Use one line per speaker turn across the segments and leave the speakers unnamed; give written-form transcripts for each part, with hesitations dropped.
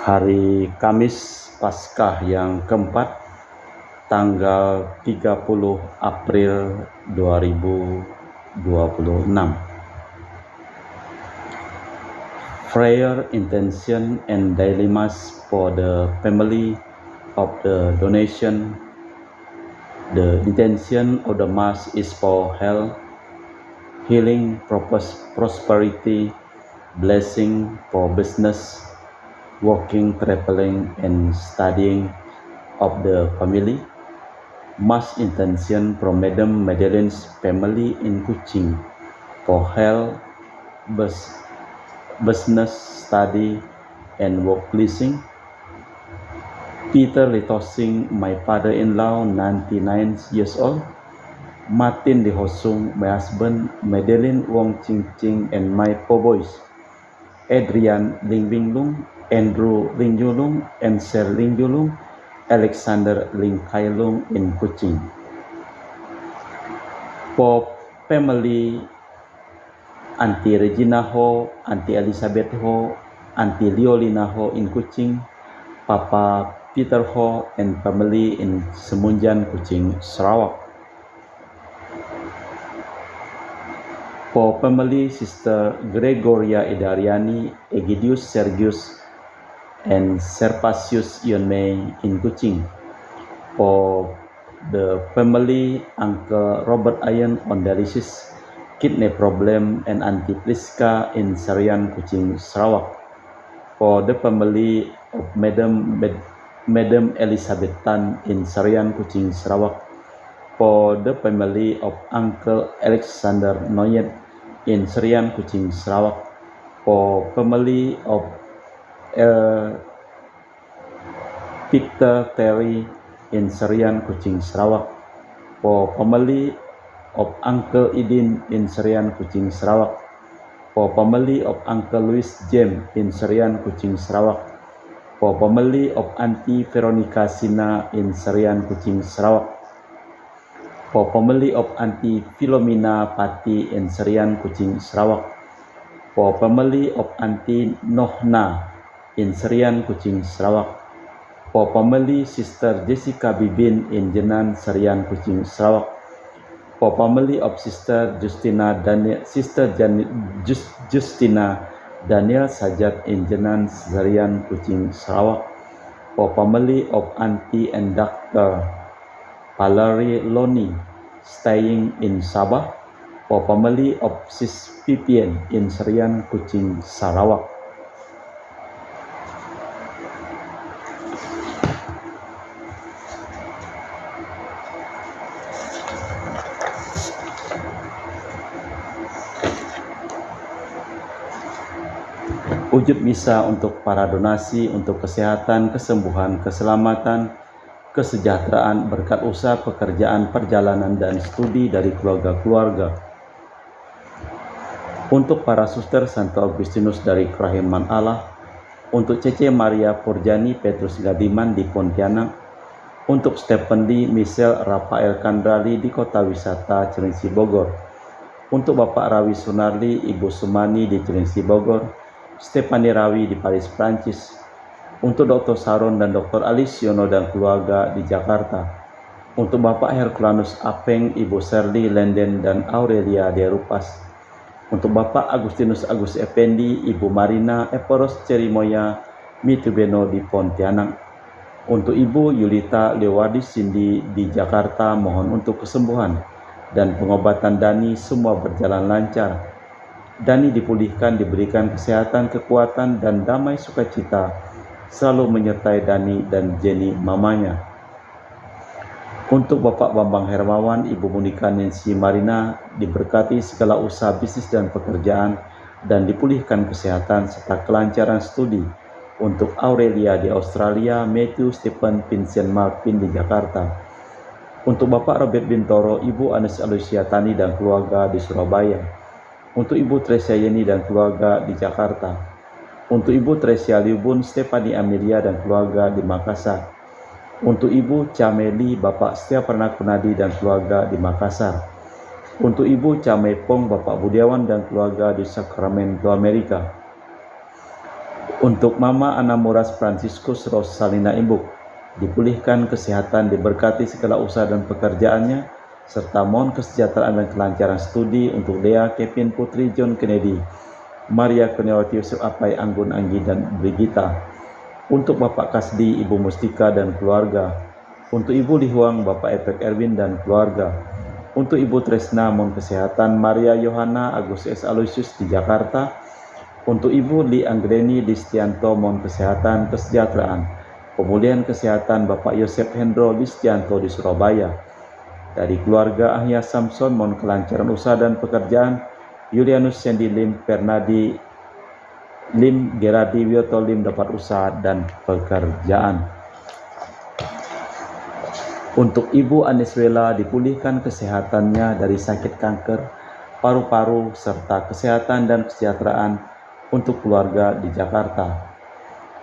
Hari Kamis Paskah yang keempat, tanggal 30 April 2026. Prayer intention and daily mass for the family of the donation. The intention of the mass is for health, healing, prosperity, blessing for business, working, traveling, and studying of the family. Mass intention from Madam Madeline's family in Kuching for health, business, study, and work blessing. Peter Litosing, my father-in-law, 99 years old. Martin Lihosung, my husband. Madeline Wong Ching Ching, and my 4 boys. Adrian Ling Binglung, Andrew Ling Yulung, Ansel Ling Yulung, Alexander Ling Kailung in Kuching. For family, Auntie Regina Ho, Auntie Elizabeth Ho, Auntie Liolina Ho in Kuching, Papa Peter Ho and family in Semunjan, Kuching, Sarawak. For family, Sister Gregoria Idariani, Egidius Sergius, and Serpasius Yonmei in Kuching. For the family, Uncle Robert Ayen on dialysis, kidney problem, and Auntie Priska in Sarian, Kuching, Sarawak. For the family of Madam Elizabeth Tan in Sarian, Kuching, Sarawak. For the family of Uncle Alexander Noyet in Serian, Kuching, Sarawak. For family of Victor Terry in Serian, Kuching, Sarawak. For family of Uncle Idin in Serian, Kuching, Sarawak. For family of Uncle Louis James in Serian, Kuching, Sarawak. For family of Auntie Veronica Sina in Serian, Kuching, Sarawak. For family of Auntie Philomena Pati in Serian, Kuching, Sarawak. For family of Auntie Nohna in Serian, Kuching, Sarawak. For family Sister Jessica Bibin in Jenan, Serian, Kuching, Sarawak. For family of Sister Justina Daniel Sajat in Jenan, Serian, Kuching, Sarawak. For family of Auntie and Dr. Valerie Loni staying in Sabah. For family of Sis Vivian in Serian, Kuching, Sarawak. Wujud misa untuk para donasi untuk kesehatan, kesembuhan, keselamatan, kesejahteraan, berkat usaha, pekerjaan, perjalanan, dan studi dari keluarga-keluarga. Untuk para suster Santo Agustinus dari Kerahiman Allah, untuk Cece Maria Purjani Petrus Gadiman di Pontianak, untuk Stephen Lee Michelle Rafael Kandrali di Kota Wisata Cilengsi Bogor, untuk Bapak Rawi Sunarli, Ibu Sumani di Cilengsi Bogor, Stefani Rawi di Paris, Prancis, untuk Dr. Saron dan Dr. Alisiono dan keluarga di Jakarta, untuk Bapak Herculanus Apeng, Ibu Serli Lenden dan Aurelia Derupas, untuk Bapak Agustinus Agus Effendi, Ibu Marina Eporos Cerimoya Mitubeno di Pontianak, untuk Ibu Yulita Lewadi Sindi di Jakarta, mohon untuk kesembuhan dan pengobatan Dani semua berjalan lancar. Dani dipulihkan, diberikan kesehatan, kekuatan, dan damai sukacita selalu menyertai Dani dan Jenny mamanya. Untuk Bapak Bambang Hermawan, Ibu Monika Nancy Marina diberkati segala usaha bisnis dan pekerjaan dan dipulihkan kesehatan serta kelancaran studi. Untuk Aurelia di Australia, Matthew Stephen Vincent Martin di Jakarta. Untuk Bapak Robert Bintoro, Ibu Anes Alusiatani dan keluarga di Surabaya. Untuk Ibu Tresia Yeni dan keluarga di Jakarta. Untuk Ibu Tresia Liubun, Stefani Amelia dan keluarga di Makassar. Untuk Ibu Cameli, Bapak Setia Pernakunadi dan keluarga di Makassar. Untuk Ibu Camepong, Bapak Budiawan dan keluarga di Sacramento, Amerika. Untuk Mama Anamuras Franciscus Rosalina Imbuk, dipulihkan kesehatan, diberkati segala usaha dan pekerjaannya, serta mohon kesejahteraan dan kelancaran studi untuk Dea Kevin Putri John Kennedy, Maria Kurniawati Yusuf Apai Anggun Anggi dan Brigita. Untuk Bapak Kasdi, Ibu Mustika dan keluarga. Untuk Ibu Lihuang, Bapak Epek Erwin dan keluarga. Untuk Ibu Tresna, mohon kesehatan, Maria Yohana Agus S. Aloysius di Jakarta. Untuk Ibu Li Anggreni Listianto, mohon kesehatan, kesejahteraan, pemulihan kesehatan Bapak Yosef Hendro Listianto di Surabaya. Dari keluarga Ahya Samson, mohon kelancaran usaha dan pekerjaan, Julianus Sendi Lim, Pernadi Lim, Geradi Wioto Lim dapat usaha dan pekerjaan. Untuk Ibu Aniswela, dipulihkan kesehatannya dari sakit kanker paru-paru serta kesehatan dan kesejahteraan untuk keluarga di Jakarta.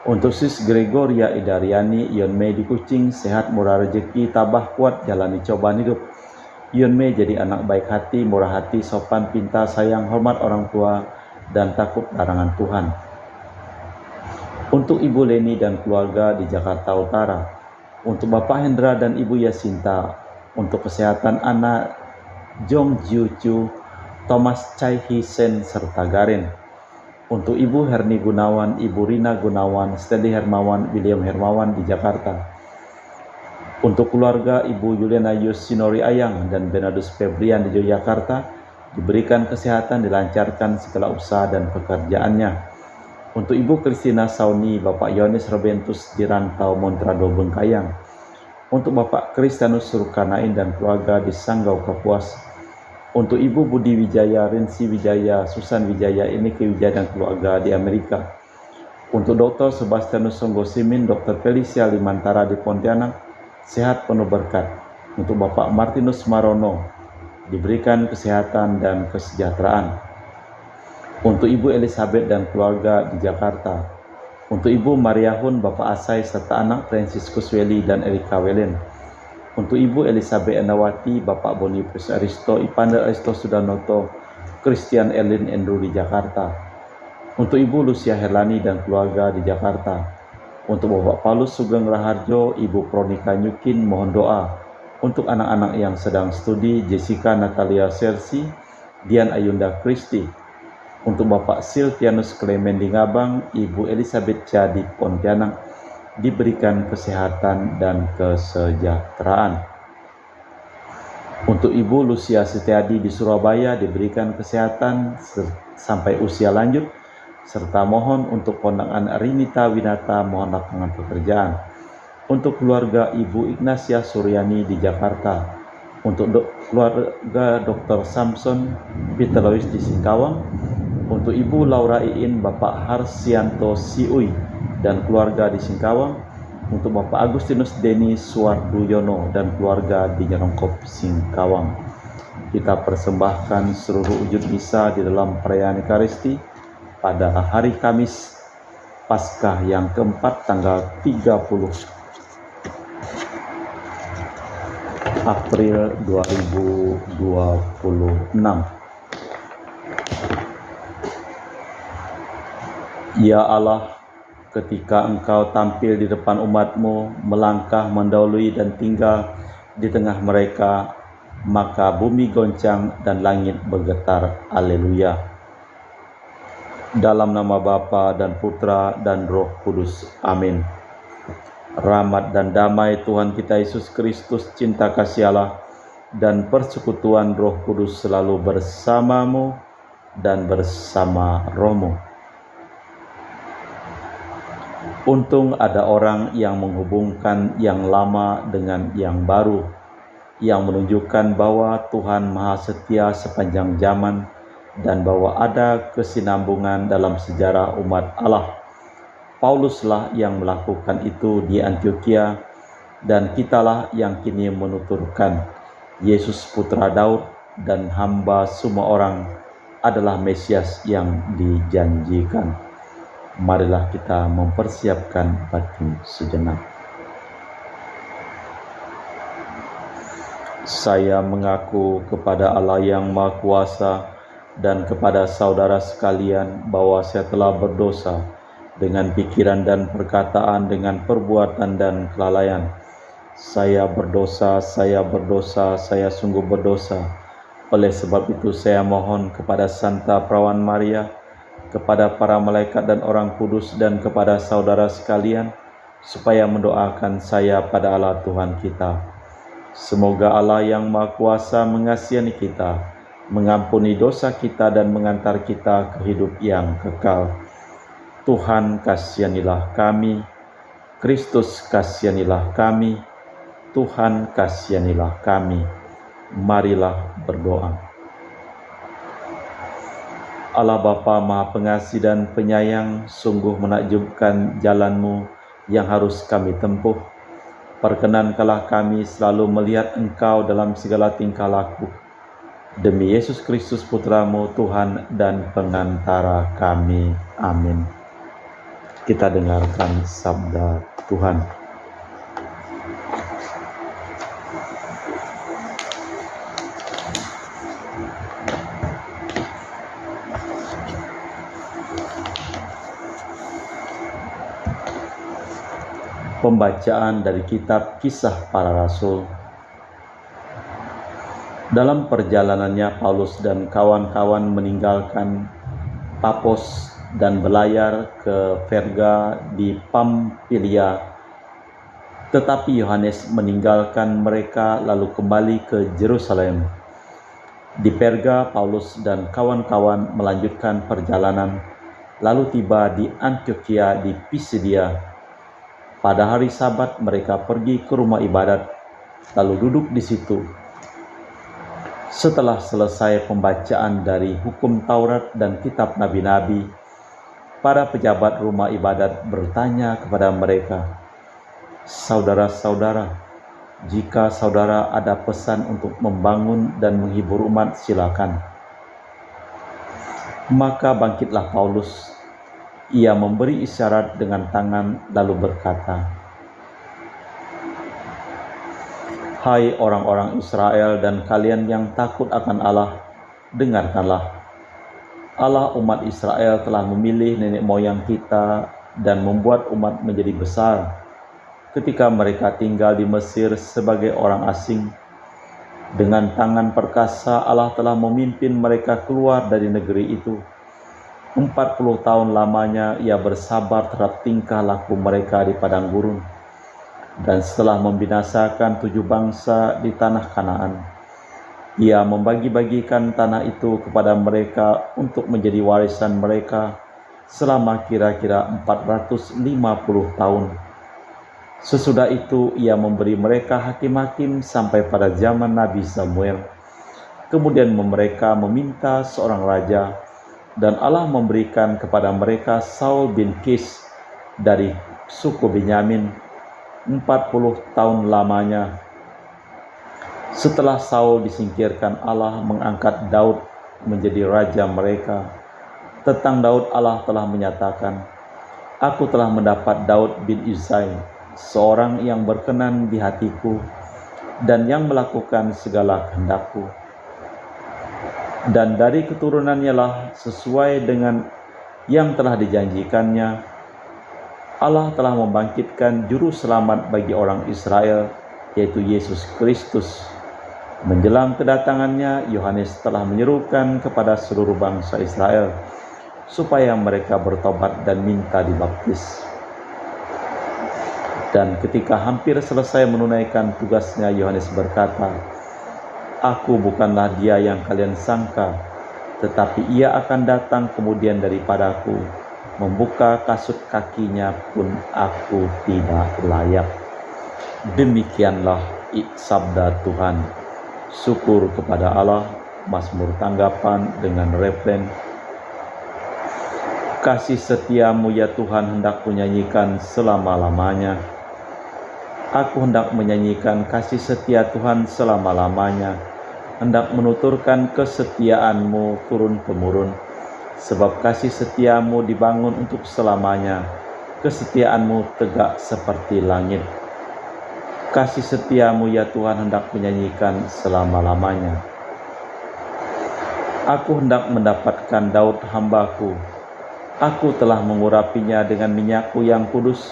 Untuk Sis Gregoria Idariani, Yon Mei di Kucing, sehat, murah rezeki, tabah kuat, jalani cobaan hidup. Yon Mei jadi anak baik hati, murah hati, sopan, pintar, sayang, hormat orang tua, dan takut larangan Tuhan. Untuk Ibu Leni dan keluarga di Jakarta Utara. Untuk Bapak Hendra dan Ibu Yasinta. Untuk kesehatan anak Jong Jiu Chu, Thomas Chai Hisen, serta Garin. Untuk Ibu Herni Gunawan, Ibu Rina Gunawan, Stanley Hermawan, William Hermawan di Jakarta. Untuk keluarga Ibu Yuliana Yusinori Ayang dan Benadus Febrian di Yogyakarta, diberikan kesehatan, dilancarkan segala usaha dan pekerjaannya. Untuk Ibu Kristina Sauni, Bapak Yohanes Robentus di Rantau Montrado Bengkayang. Untuk Bapak Kristianus Surkanain dan keluarga di Sanggau Kapuas. Untuk Ibu Budi Wijaya, Rinsi Wijaya, Susan Wijaya, Ineke Wijaya dan keluarga di Amerika. Untuk Dr. Sebastianus Songgosimin, Dr. Felicia Limantara di Pontianak, sehat penuh berkat. Untuk Bapak Martinus Marono, diberikan kesehatan dan kesejahteraan. Untuk Ibu Elizabeth dan keluarga di Jakarta. Untuk Ibu Maria Hun, Bapak Asai, serta anak Franciscus Weli dan Erika Welen. Untuk Ibu Elizabeth Enawati, Bapak Boniface Aristo, Ipanda Aristo Sudanoto, Christian Elin Endru di Jakarta. Untuk Ibu Lucia Herlani dan keluarga di Jakarta. Untuk Bapak Paulus Sugeng Raharjo, Ibu Pronika Nyukin, mohon doa. Untuk anak-anak yang sedang studi, Jessica Natalia Sersi, Dian Ayunda Kristi. Untuk Bapak Silvianus Clement di Ngabang, Ibu Elizabeth Cha di Pontianak, diberikan kesehatan dan kesejahteraan. Untuk Ibu Lucia Setiadi di Surabaya, diberikan kesehatan sampai usia lanjut, serta mohon untuk pondakan Rinita Winata, mohon lapangan pekerjaan. Untuk keluarga Ibu Ignacia Suryani di Jakarta. Untuk keluarga Dr. Samson Peter Lois di Singkawang. Untuk Ibu Laura Iin, Bapak Harsianto Siui dan keluarga di Singkawang. Untuk Bapak Agustinus Deni Suwarduyono dan keluarga di Nyerongkop Singkawang. Kita persembahkan seluruh wujud misa di dalam perayaan Ekaristi pada hari Kamis Paskah yang keempat, tanggal 30 April 2026. Ya Allah, ketika Engkau tampil di depan umat-Mu, melangkah, mendahului dan tinggal di tengah mereka, maka bumi goncang dan langit bergetar. Haleluya. Dalam nama Bapa dan Putra dan Roh Kudus. Amin. Rahmat dan damai Tuhan kita Yesus Kristus, cinta kasih Allah, dan persekutuan Roh Kudus selalu bersamamu dan bersama rohmu. Untung ada orang yang menghubungkan yang lama dengan yang baru, yang menunjukkan bahwa Tuhan Maha Setia sepanjang zaman dan bahwa ada kesinambungan dalam sejarah umat Allah. Pauluslah yang melakukan itu di Antioquia, dan kitalah yang kini menuturkan Yesus putra Daud dan hamba semua orang adalah Mesias yang dijanjikan. Marilah kita mempersiapkan batin sejenak. Saya mengaku kepada Allah yang Maha Kuasa dan kepada saudara sekalian bahwa saya telah berdosa dengan pikiran dan perkataan, dengan perbuatan dan kelalaian. Saya berdosa, saya sungguh berdosa. Oleh sebab itu saya mohon kepada Santa Perawan Maria, kepada para malaikat dan orang kudus, dan kepada saudara sekalian, supaya mendoakan saya pada Allah Tuhan kita. Semoga Allah yang Maha Kuasa mengasihi kita, mengampuni dosa kita, dan mengantar kita ke hidup yang kekal. Tuhan kasihanilah kami, Kristus kasihanilah kami, Tuhan kasihanilah kami. Marilah berdoa. Allah Bapa Maha Pengasih dan Penyayang, sungguh menakjubkan jalan-Mu yang harus kami tempuh. Perkenankanlah kami selalu melihat Engkau dalam segala tingkah laku. Demi Yesus Kristus Putra-Mu, Tuhan dan Pengantara kami. Amin. Kita dengarkan sabda Tuhan. Pembacaan dari kitab Kisah Para Rasul. Dalam perjalanannya, Paulus dan kawan-kawan meninggalkan Papos dan berlayar ke Perga di Pamfilia. Tetapi Yohanes meninggalkan mereka lalu kembali ke Yerusalem. Di Perga, Paulus dan kawan-kawan melanjutkan perjalanan, lalu tiba di Antiokhia di Pisidia. Pada hari Sabat mereka pergi ke rumah ibadat, lalu duduk di situ. Setelah selesai pembacaan dari hukum Taurat dan kitab nabi-nabi, para pejabat rumah ibadat bertanya kepada mereka, "Saudara-saudara, jika saudara ada pesan untuk membangun dan menghibur umat, silakan." Maka bangkitlah Paulus. Ia memberi isyarat dengan tangan lalu berkata, "Hai orang-orang Israel dan kalian yang takut akan Allah, dengarkanlah. Allah umat Israel telah memilih nenek moyang kita dan membuat umat menjadi besar ketika mereka tinggal di Mesir sebagai orang asing. Dengan tangan perkasa Allah telah memimpin mereka keluar dari negeri itu. 40 tahun lamanya ia bersabar terhadap tingkah laku mereka di padang gurun. Dan setelah membinasakan 7 bangsa di tanah Kanaan, ia membagi-bagikan tanah itu kepada mereka untuk menjadi warisan mereka selama kira-kira 450 tahun. Sesudah itu ia memberi mereka hakim-hakim sampai pada zaman Nabi Samuel. Kemudian mereka meminta seorang raja, dan Allah memberikan kepada mereka Saul bin Kis dari suku Benyamin. 40 tahun lamanya. Setelah Saul disingkirkan, Allah mengangkat Daud menjadi raja mereka. Tentang Daud Allah telah menyatakan, "Aku telah mendapat Daud bin Isai, seorang yang berkenan di hatiku dan yang melakukan segala kehendakku. Dan dari keturunannya lah, sesuai dengan yang telah dijanjikannya, Allah telah membangkitkan juru selamat bagi orang Israel, yaitu Yesus Kristus. Menjelang kedatangannya, Yohanes telah menyerukan kepada seluruh bangsa Israel supaya mereka bertobat dan minta dibaptis. Dan ketika hampir selesai menunaikan tugasnya, Yohanes berkata, 'Aku bukanlah dia yang kalian sangka, tetapi ia akan datang kemudian daripadaku. Membuka kasut kakinya pun aku tidak layak.'" Demikianlah sabda Tuhan. Syukur kepada Allah. Mazmur tanggapan dengan refren, "Kasih setiamu ya Tuhan hendak kunyanyikan selama-lamanya. Aku hendak menyanyikan kasih setia Tuhan selama-lamanya, hendak menuturkan kesetiaanmu turun-temurun. Sebab kasih setiamu dibangun untuk selamanya, kesetiaanmu tegak seperti langit. Kasih setiamu ya Tuhan hendak menyanyikan selama-lamanya. Aku hendak mendapatkan Daud hambaku. Aku telah mengurapinya dengan minyakku yang kudus,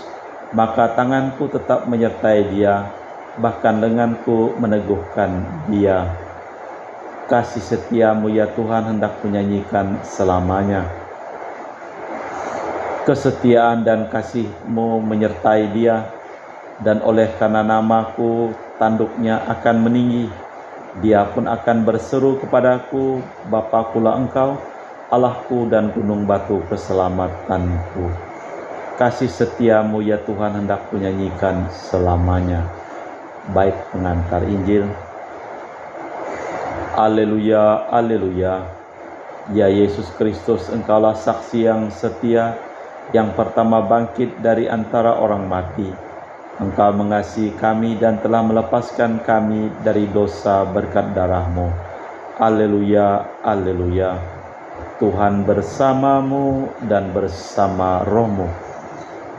maka tanganku tetap menyertai dia, bahkan lenganku meneguhkan dia. Kasih setiamu ya Tuhan hendak menyanyikan selamanya. Kesetiaan dan kasih-Mu menyertai dia, dan oleh karena namaku tanduknya akan meninggi. Dia pun akan berseru kepadaku, Bapakulah Engkau, Allahku dan gunung batu keselamatanku. Kasih setiamu ya Tuhan hendak kunyanyikan selamanya. Bait pengantar Injil. Haleluya, haleluya. Ya Yesus Kristus, Engkaulah saksi yang setia, yang pertama bangkit dari antara orang mati. Engkau mengasihi kami dan telah melepaskan kami dari dosa berkat darah-Mu. Haleluya, haleluya. Tuhan bersamamu dan bersama roh-Mu.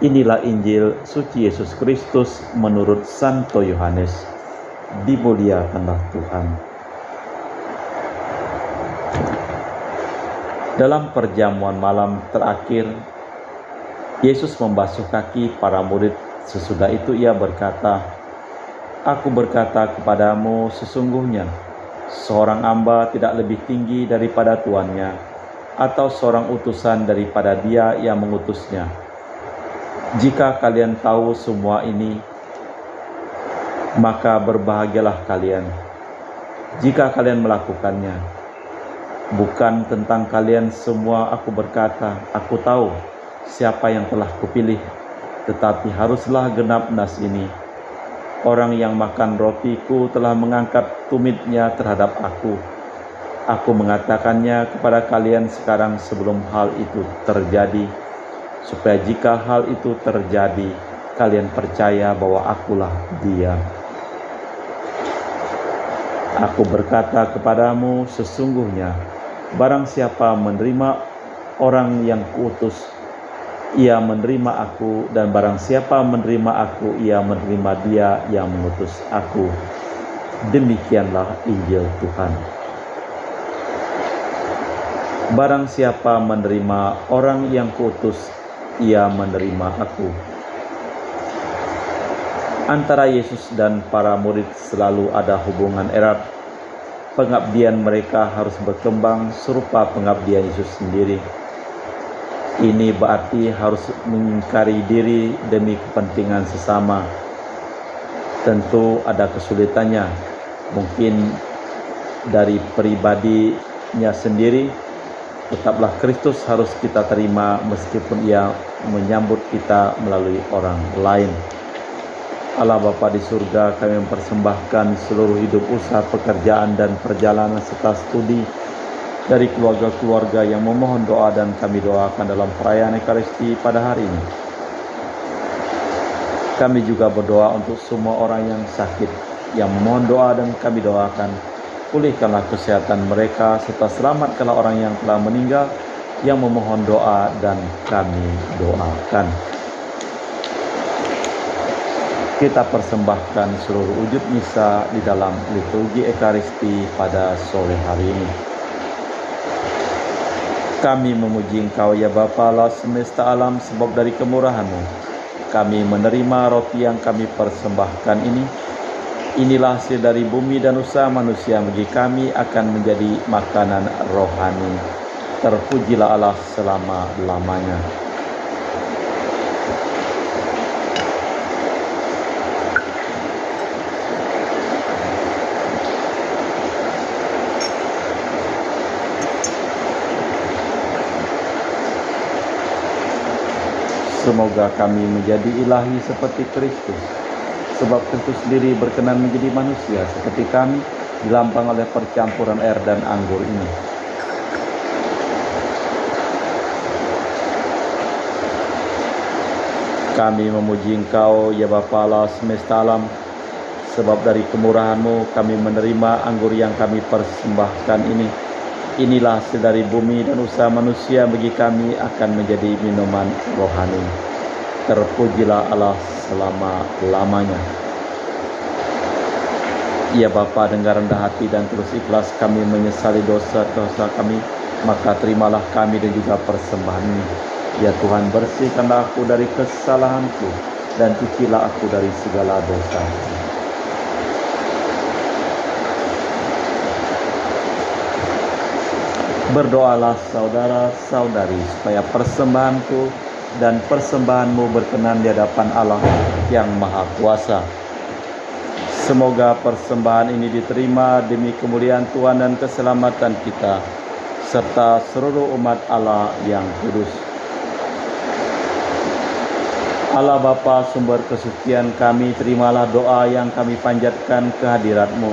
Inilah Injil suci Yesus Kristus menurut Santo Yohanes. Dimuliakanlah Tuhan. Dalam perjamuan malam terakhir, Yesus membasuh kaki para murid. Sesudah itu ia berkata, "Aku berkata kepadamu, sesungguhnya seorang hamba tidak lebih tinggi daripada tuannya, atau seorang utusan daripada dia yang mengutusnya. Jika kalian tahu semua ini, maka berbahagialah kalian jika kalian melakukannya. Bukan tentang kalian semua aku berkata, aku tahu siapa yang telah kupilih, tetapi haruslah genap nas ini. Orang yang makan rotiku telah mengangkat tumitnya terhadap aku. Aku mengatakannya kepada kalian sekarang sebelum hal itu terjadi, supaya jika hal itu terjadi, kalian percaya bahwa akulah Dia. Aku berkata kepadamu, sesungguhnya barang siapa menerima orang yang kuutus, ia menerima aku, dan barang siapa menerima aku, ia menerima Dia yang mengutus aku." Demikianlah Injil Tuhan. Barang siapa menerima orang yang kuutus, ia menerima aku. Antara Yesus dan para murid selalu ada hubungan erat. Pengabdian mereka harus berkembang serupa pengabdian Yesus sendiri. Ini berarti harus mengingkari diri demi kepentingan sesama. Tentu ada kesulitannya. Mungkin dari pribadinya sendiri, tetaplah Kristus harus kita terima meskipun Ia menyambut kita melalui orang lain. Allah Bapa di surga, kami mempersembahkan seluruh hidup, usaha, pekerjaan, dan perjalanan serta studi dari keluarga-keluarga yang memohon doa dan kami doakan dalam perayaan Ekaristi pada hari ini. Kami juga berdoa untuk semua orang yang sakit, yang memohon doa dan kami doakan. Pulihkanlah kesehatan mereka, serta selamatkanlah orang yang telah meninggal, yang memohon doa dan kami doakan. Kita persembahkan seluruh wujud misa di dalam liturgi Ekaristi pada sore hari ini. Kami memuji Engkau ya Bapa Allah semesta alam, sebab dari kemurahan-Mu kami menerima roti yang kami persembahkan ini. Inilah hasil dari bumi dan usaha manusia bagi kami akan menjadi makanan rohani. Terpujilah Allah selama-lamanya. Semoga kami menjadi ilahi seperti Kristus, sebab Kristus sendiri berkenan menjadi manusia seperti kami, dilambang oleh percampuran air dan anggur ini. Kami memuji Engkau ya Bapa Allah semesta alam, sebab dari kemurahan-Mu kami menerima anggur yang kami persembahkan ini. Inilah hasil dari bumi dan usaha manusia bagi kami akan menjadi minuman rohani. Terpujilah Allah selama-lamanya. Ya Bapa, dengan rendah hati dan terus ikhlas kami menyesali dosa-dosa kami, maka terimalah kami dan juga persembahan ini Ya Tuhan, bersihkanlah aku dari kesalahanku dan cucilah aku dari segala dosa. Berdoalah saudara-saudari supaya persembahanku dan persembahanmu berkenan di hadapan Allah yang Maha Kuasa. Semoga persembahan ini diterima demi kemuliaan Tuhan dan keselamatan kita, serta seluruh umat Allah yang kudus. Allah Bapa, sumber kesucian kami, terimalah doa yang kami panjatkan ke hadirat-Mu.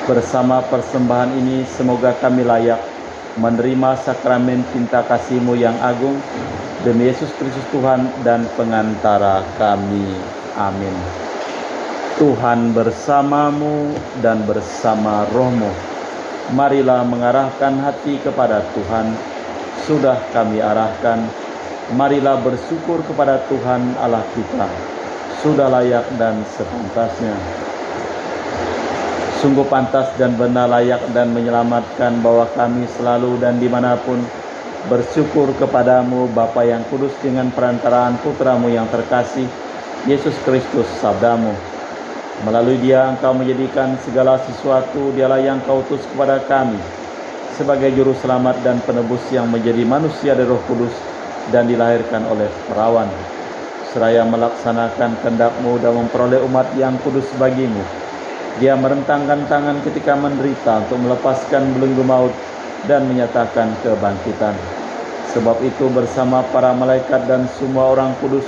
Bersama persembahan ini, semoga kami layak menerima sakramen cinta kasih-Mu yang agung, demi Yesus Kristus Tuhan dan pengantara kami. Amin. Tuhan bersamamu dan bersama rohmu. Marilah mengarahkan hati kepada Tuhan. Sudah kami arahkan, marilah bersyukur kepada Tuhan Allah kita. Sudah layak dan sepantasnya. Sungguh pantas dan benar, layak dan menyelamatkan bahwa kami selalu dan dimanapun bersyukur kepadamu Bapa yang kudus dengan perantaraan Putramu yang terkasih, Yesus Kristus sabdamu. Melalui Dia Engkau menjadikan segala sesuatu, Dialah yang Kau utus kepada kami sebagai juru selamat dan penebus yang menjadi manusia dari Roh Kudus dan dilahirkan oleh perawan, seraya melaksanakan kehendak-Mu dan memperoleh umat yang kudus bagimu. Dia merentangkan tangan ketika menderita untuk melepaskan belenggu maut dan menyatakan kebangkitan. Sebab itu bersama para malaikat dan semua orang kudus,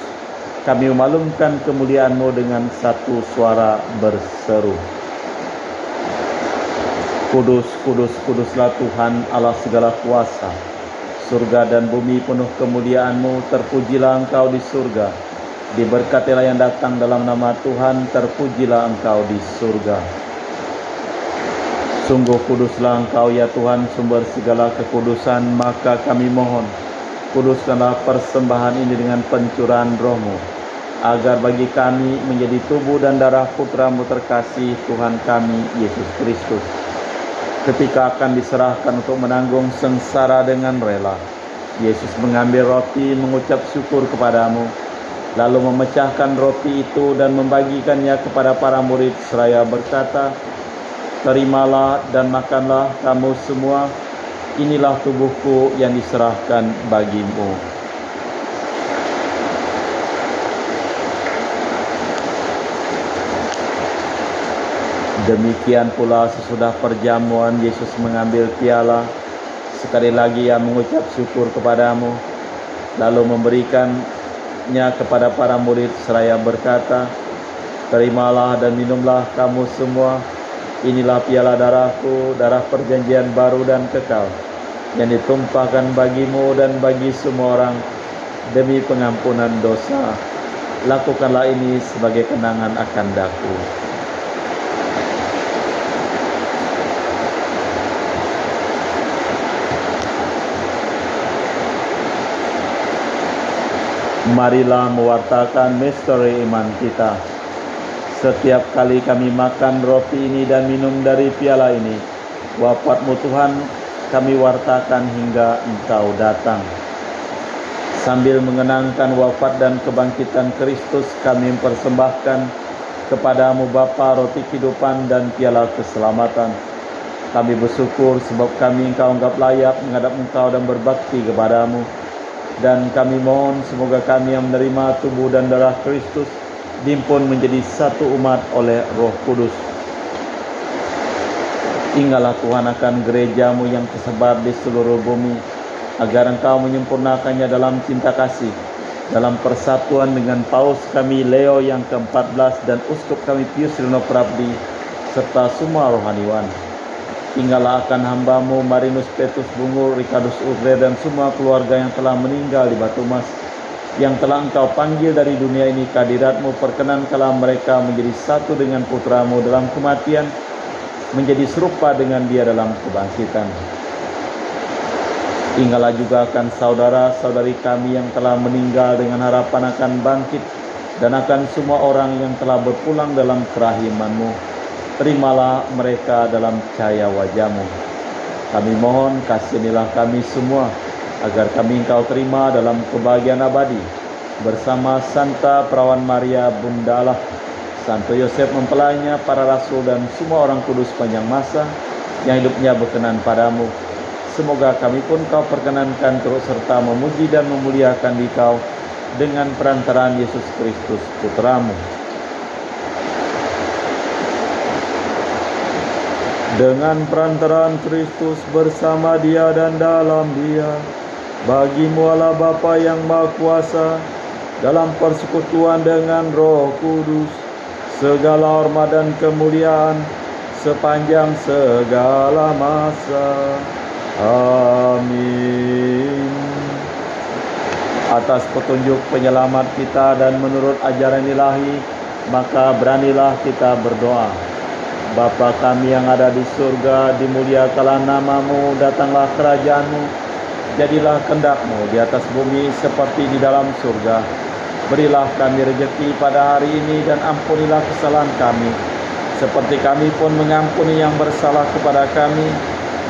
kami memaklumkan kemuliaan-Mu dengan satu suara berseru, Kudus, kudus, kuduslah Tuhan Allah segala kuasa. Surga dan bumi penuh kemuliaan-Mu, terpujilah Engkau di surga. Diberkatilah yang datang dalam nama Tuhan, terpujilah Engkau di surga. Sungguh kuduslah Engkau ya Tuhan, sumber segala kekudusan, maka kami mohon, kuduskanlah persembahan ini dengan pencurahan Roh-Mu, agar bagi kami menjadi tubuh dan darah Putra-Mu terkasih, Tuhan kami, Yesus Kristus. Ketika akan diserahkan untuk menanggung sengsara dengan rela, Yesus mengambil roti, mengucap syukur kepadamu, lalu memecahkan roti itu dan membagikannya kepada para murid seraya berkata, Terimalah dan makanlah kamu semua, inilah tubuhku yang diserahkan bagimu. Demikian pula sesudah perjamuan, Yesus mengambil piala, sekali lagi Ia mengucap syukur kepadamu, lalu memberikannya kepada para murid seraya berkata, Terimalah dan minumlah kamu semua, inilah piala darahku, darah perjanjian baru dan kekal, yang ditumpahkan bagimu dan bagi semua orang demi pengampunan dosa. Lakukanlah ini sebagai kenangan akan daku. Marilah mewartakan misteri iman kita. Setiap kali kami makan roti ini dan minum dari piala ini, wafat-Mu Tuhan kami wartakan hingga Engkau datang. Sambil mengenangkan wafat dan kebangkitan Kristus, kami mempersembahkan kepadamu Bapa roti kehidupan dan piala keselamatan. Kami bersyukur sebab kami Engkau anggap layak menghadap Engkau dan berbakti kepadamu. Dan kami mohon semoga kami yang menerima tubuh dan darah Kristus dihimpun menjadi satu umat oleh Roh Kudus. Ingatlah Tuhan akan gereja-Mu yang tersebar di seluruh bumi, agar Engkau menyempurnakannya dalam cinta kasih, dalam persatuan dengan Paus kami Leo yang ke-14 dan Uskup kami Pius Rino Prabdi, serta semua rohaniwan. Ingatlah akan hamba-Mu Marinus Petrus Bungur, Ricardus Ugre dan semua keluarga yang telah meninggal di Batu Mas, yang telah Engkau panggil dari dunia ini ke hadirat-Mu. Perkenankanlah mereka menjadi satu dengan Putra-Mu dalam kematian, menjadi serupa dengan Dia dalam kebangkitan. Ingatlah juga akan saudara-saudari kami yang telah meninggal dengan harapan akan bangkit, dan akan semua orang yang telah berpulang dalam kerahiman-Mu. Terimalah mereka dalam cahaya wajah-Mu. Kami mohon kasihanilah kami semua, agar kami Engkau terima dalam kebahagiaan abadi bersama Santa Perawan Maria Bunda Allah, Santo Yosef mempelainya, para rasul dan semua orang kudus sepanjang masa yang hidupnya berkenan padamu. Semoga kami pun Kau perkenankan turut serta memuji dan memuliakan Dikau dengan perantaraan Yesus Kristus Putramu. Dengan perantaraan Kristus, bersama Dia dan dalam Dia, bagimu Allah Bapa yang Maha Kuasa, dalam persekutuan dengan Roh Kudus, segala hormat dan kemuliaan sepanjang segala masa. Amin. Atas petunjuk penyelamat kita dan menurut ajaran ilahi, maka beranilah kita berdoa. Bapa kami yang ada di surga, dimuliakanlah namamu, datanglah kerajaan-Mu, jadilah kehendak-Mu di atas bumi seperti di dalam surga. Berilah kami rezeki pada hari ini dan ampunilah kesalahan kami, seperti kami pun mengampuni yang bersalah kepada kami.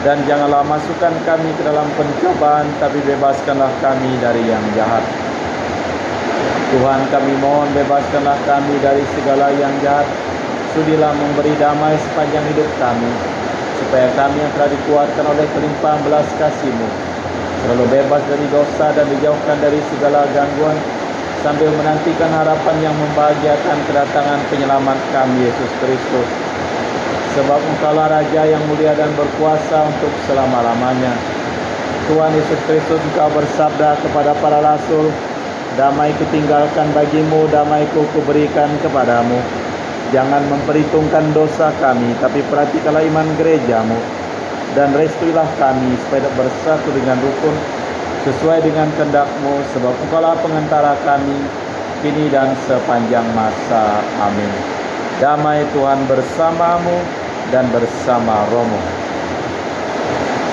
Dan janganlah masukkan kami ke dalam pencobaan, tapi bebaskanlah kami dari yang jahat. Tuhan, kami mohon bebaskanlah kami dari segala yang jahat. Sudilah memberi damai sepanjang hidup kami, supaya kami yang telah dikuatkan oleh kelimpahan belas kasih-Mu selalu bebas dari dosa dan dijauhkan dari segala gangguan, sambil menantikan harapan yang membahagiakan kedatangan penyelamat kami, Yesus Kristus. Sebab Engkaulah Raja yang mulia dan berkuasa untuk selama-lamanya. Tuhan Yesus Kristus, Engkau bersabda kepada para rasul, "Damai kutinggalkan bagimu, damai-Ku kuberikan kepadamu. Jangan memperhitungkan dosa kami, tapi perhatikanlah iman gereja-Mu. Dan restuilah kami supaya bersatu dengan rukun, sesuai dengan kehendak-Mu, sebab Engkaulah pengantara kami, kini dan sepanjang masa. Amin." Damai Tuhan bersamamu dan bersama rohmu.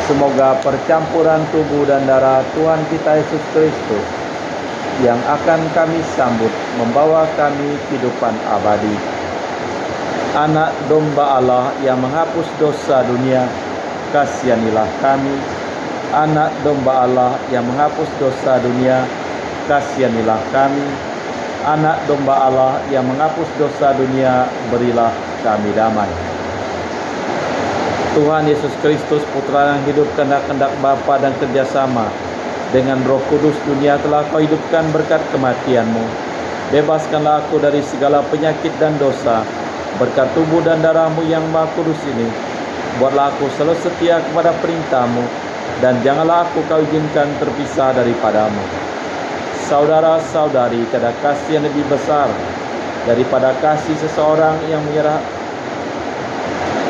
Semoga percampuran tubuh dan darah Tuhan kita Yesus Kristus yang akan kami sambut membawa kami kehidupan abadi. Anak domba Allah yang menghapus dosa dunia, kasihanilah kami. Anak domba Allah yang menghapus dosa dunia, kasihanilah kami. Anak domba Allah yang menghapus dosa dunia, berilah kami damai. Tuhan Yesus Kristus, Putra yang hidup kehendak-kehendak Bapa dan kerjasama dengan Roh Kudus, dunia telah Kau hidupkan berkat kematian-Mu. Bebaskanlah aku dari segala penyakit dan dosa, berkat tubuh dan darah-Mu yang Maha Kudus ini. Buatlah aku selalu setia kepada perintah-Mu, dan janganlah aku Kau izinkan terpisah daripada-Mu. Saudara-saudari, tiada kasih yang lebih besar daripada kasih seseorang yang menyerah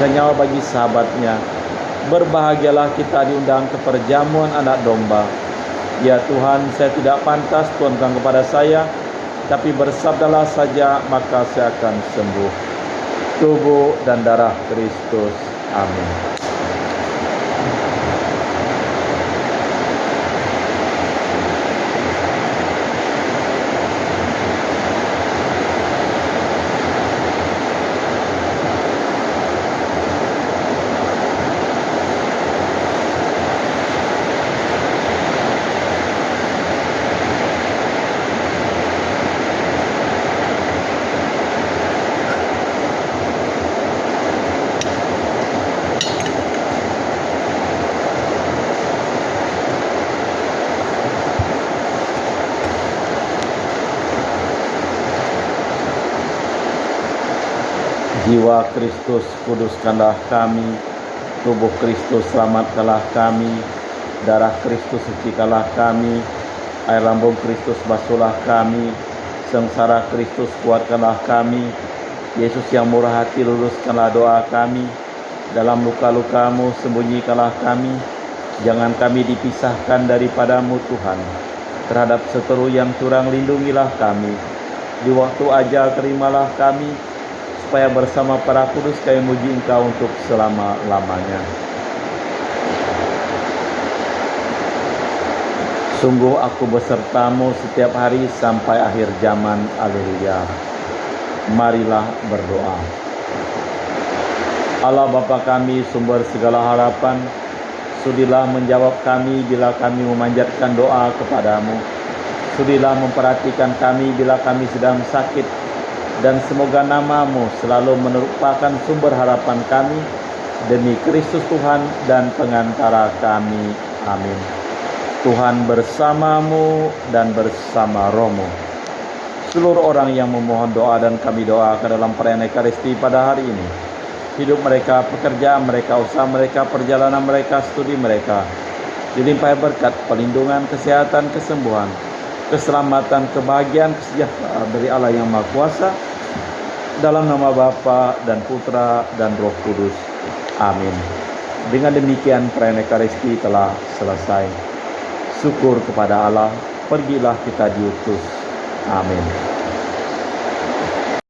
nyawa bagi sahabatnya. Berbahagialah kita diundang ke perjamuan anak domba. Ya Tuhan, saya tidak pantas tuankan kepada saya, tapi bersabdalah saja, maka saya akan sembuh. Tubuh dan darah Kristus. Amin. Jiwa Kristus, kuduskanlah kami. Tubuh Kristus, selamatkanlah kami. Darah Kristus, sucikanlah kami. Air lambung Kristus, basuhlah kami. Sengsara Kristus, kuatkanlah kami. Yesus yang murah hati, luruskanlah doa kami. Dalam luka-luka-Mu, sembunyikanlah kami. Jangan kami dipisahkan daripada-Mu, Tuhan. Terhadap seteru yang curang, lindungilah kami. Di waktu ajal, terimalah kami, supaya bersama para kudus kami muji Engkau untuk selama-lamanya. Sungguh aku besertamu setiap hari sampai akhir zaman. Haleluya. Marilah berdoa. Allah Bapa kami, sumber segala harapan, Sudilah menjawab kami bila kami memanjatkan doa kepadamu. Sudilah memperhatikan kami bila kami sedang sakit, dan semoga namamu selalu merupakan sumber harapan kami, demi Kristus Tuhan dan pengantara kami. Amin. Tuhan bersamamu dan bersama rohmu. Seluruh orang yang memohon doa dan kami doakan dalam perayaan Ekaristi pada hari ini, hidup mereka, pekerjaan mereka, usaha mereka, perjalanan mereka, studi mereka, dilimpahi berkat, perlindungan, kesehatan, kesembuhan, keselamatan, kebahagiaan, kesejahteraan dari Allah yang Maha Kuasa, dalam nama Bapa dan Putra dan Roh Kudus. Amin. Dengan demikian perayaan Ekaristi telah selesai. Syukur kepada Allah, pergilah kita diutus. Amin.